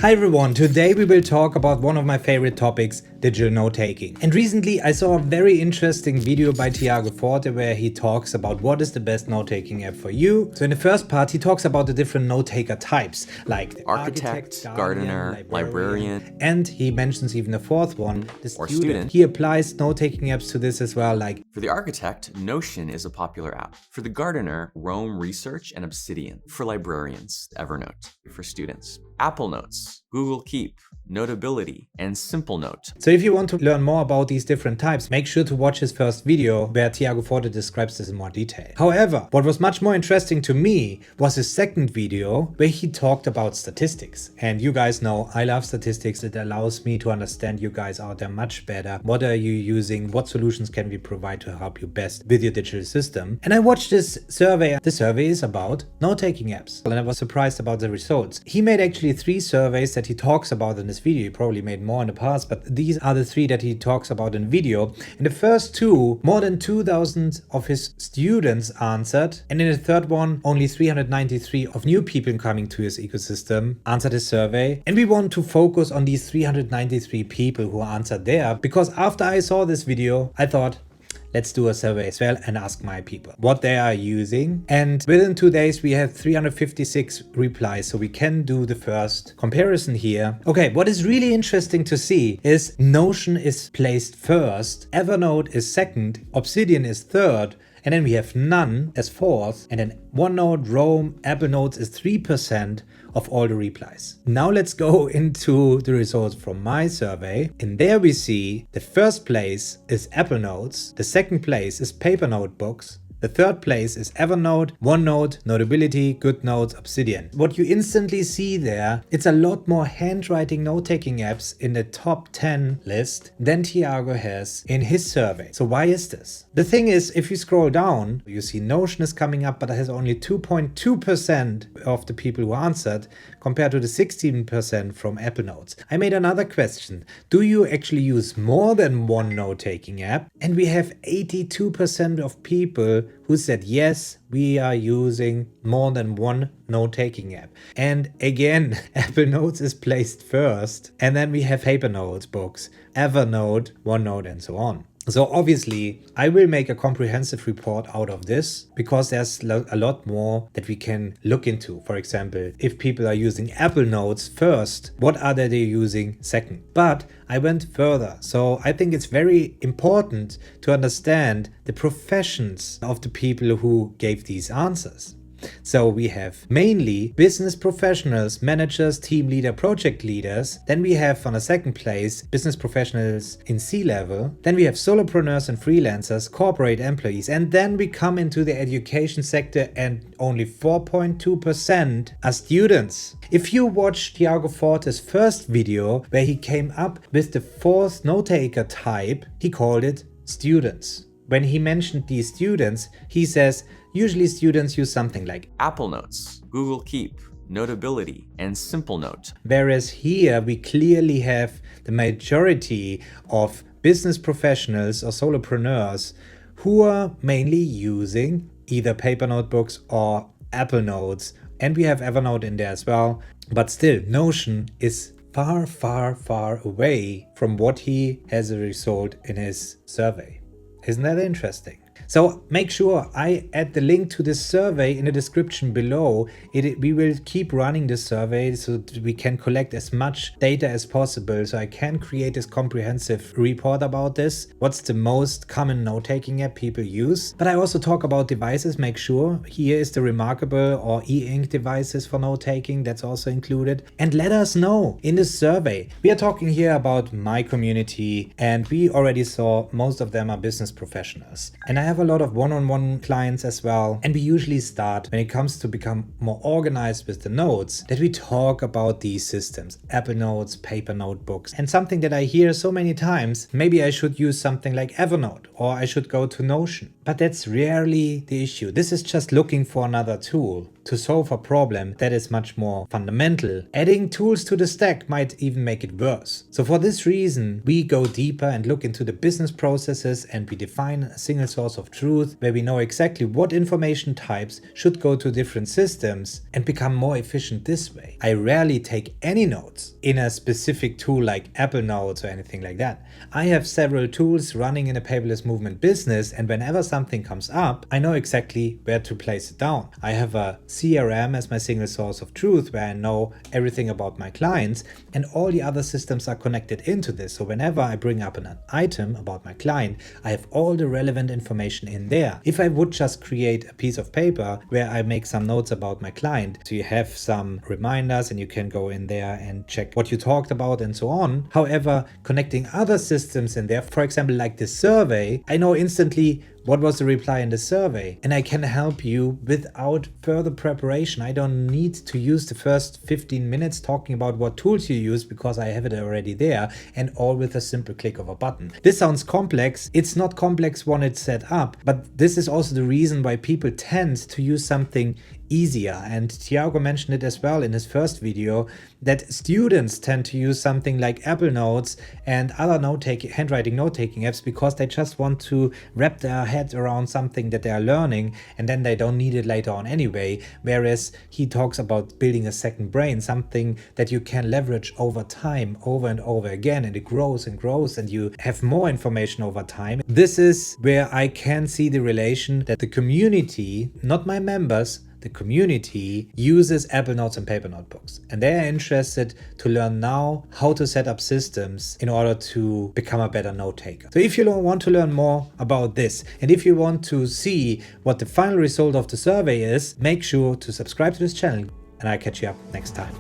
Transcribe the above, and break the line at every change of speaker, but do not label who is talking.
Hi everyone, today we will talk about one of my favorite topics, digital note-taking. And recently I saw a very interesting video by Tiago Forte where he talks about what is the best note-taking app for you. So in the first part he talks about the different note-taker types like the
architect, gardener, librarian,
and he mentions even the fourth one, the
student.
He applies note-taking apps to this as well, like
for the architect, Notion is a popular app. For the gardener, Roam Research and Obsidian. For librarians, Evernote. For students, Apple Notes, Google Keep, Notability, and Simple Note.
So if you want to learn more about these different types, make sure to watch his first video where Tiago Forte describes this in more detail. However, what was much more interesting to me was his second video where he talked about statistics. And you guys know I love statistics. It allows me to understand you guys out there much better. What are you using? What solutions can we provide to help you best with your digital system? And I watched this survey. The survey is about note-taking apps. And I was surprised about the results. He made actually 3 surveys that he talks about in this video. He probably made more in the past, but these are the 3 that he talks about in video. In the first 2, more than 2,000 of his students answered, and in the third one, only 393 of new people coming to his ecosystem answered his survey. And we want to focus on these 393 people who answered there, because after I saw this video, I thought, let's do a survey as well and ask my people what they are using. And within 2 days, we have 356 replies. So we can do the first comparison here. Okay, what is really interesting to see is Notion is placed first, Evernote is second, Obsidian is third, and then we have none as fourth, and then OneNote, Roam, Apple Notes is 3% of all the replies. Now let's go into the results from my survey. And there we see the first place is Apple Notes, the second place is Paper Notebooks, the third place is Evernote, OneNote, Notability, GoodNotes, Obsidian. What you instantly see there, it's a lot more handwriting note-taking apps in the top 10 list than Tiago has in his survey. So why is this? The thing is, if you scroll down, you see Notion is coming up, but it has only 2.2% of the people who answered compared to the 16% from Apple Notes. I made another question. Do you actually use more than one note-taking app? And we have 82% of people who said yes, we are using more than one note-taking app. And again, Apple Notes is placed first, and then we have Paper Notebooks, Evernote, OneNote, and so on. So obviously, I will make a comprehensive report out of this because there's a lot more that we can look into. For example, if people are using Apple Notes first, what are they using second? But I went further. So I think it's very important to understand the professions of the people who gave these answers. So we have mainly business professionals, managers, team leader, project leaders. Then we have on a second place, business professionals in C-level. Then we have solopreneurs and freelancers, corporate employees. And then we come into the education sector and only 4.2% are students. If you watch Tiago Forte's first video where he came up with the 4th note-taker type, he called it students. When he mentioned these students, he says, usually students use something like
Apple Notes, Google Keep, Notability, and Simple Note.
Whereas here we clearly have the majority of business professionals or solopreneurs who are mainly using either paper notebooks or Apple Notes. And we have Evernote in there as well. But still, Notion is far, far, far away from what he has a result in his survey. Isn't that interesting? So make sure I add the link to this survey in the description below. We will keep running this survey so that we can collect as much data as possible. So I can create this comprehensive report about this. What's the most common note-taking app people use? But I also talk about devices. Make sure here is the Remarkable or e-ink devices for note-taking. That's also included. And let us know in this survey. We are talking here about my community, and we already saw most of them are business professionals. And I have a lot of one-on-one clients as well, and we usually start when it comes to become more organized with the notes that we talk about these systems, Apple Notes, paper notebooks, and something that I hear so many times, maybe I should use something like Evernote or I should go to Notion. But that's rarely the issue. This is just looking for another tool to solve a problem that is much more fundamental. Adding tools to the stack might even make it worse. So for this reason, we go deeper and look into the business processes, and we define a single source of truth where we know exactly what information types should go to different systems and become more efficient this way. I rarely take any notes in a specific tool like Apple Notes or anything like that. I have several tools running in a paperless movement business, and whenever something comes up, I know exactly where to place it down. I have a CRM as my single source of truth where I know everything about my clients, and all the other systems are connected into this. So whenever I bring up an item about my client, I have all the relevant information in there. If I would just create a piece of paper where I make some notes about my client, so you have some reminders and you can go in there and check what you talked about and so on. However, connecting other systems in there, for example, like the survey, I know instantly what was the reply in the survey, and I can help you without further preparation. I don't need to use the first 15 minutes talking about what tools you use because I have it already there, and all with a simple click of a button. This sounds complex. It's not complex when it's set up, but this is also the reason why people tend to use something easier. And Tiago mentioned it as well in his first video, that students tend to use something like Apple Notes and other handwriting note-taking apps because they just want to wrap their head around something that they are learning, and then they don't need it later on anyway. Whereas he talks about building a second brain, something that you can leverage over time, over and over again, and it grows and grows, and you have more information over time. This is where I can see the relation that the community, not my members, the community uses Apple Notes and paper notebooks, and they are interested to learn now how to set up systems in order to become a better note taker. So if you want to learn more about this, and if you want to see what the final result of the survey is, make sure to subscribe to this channel, and I'll catch you up next time.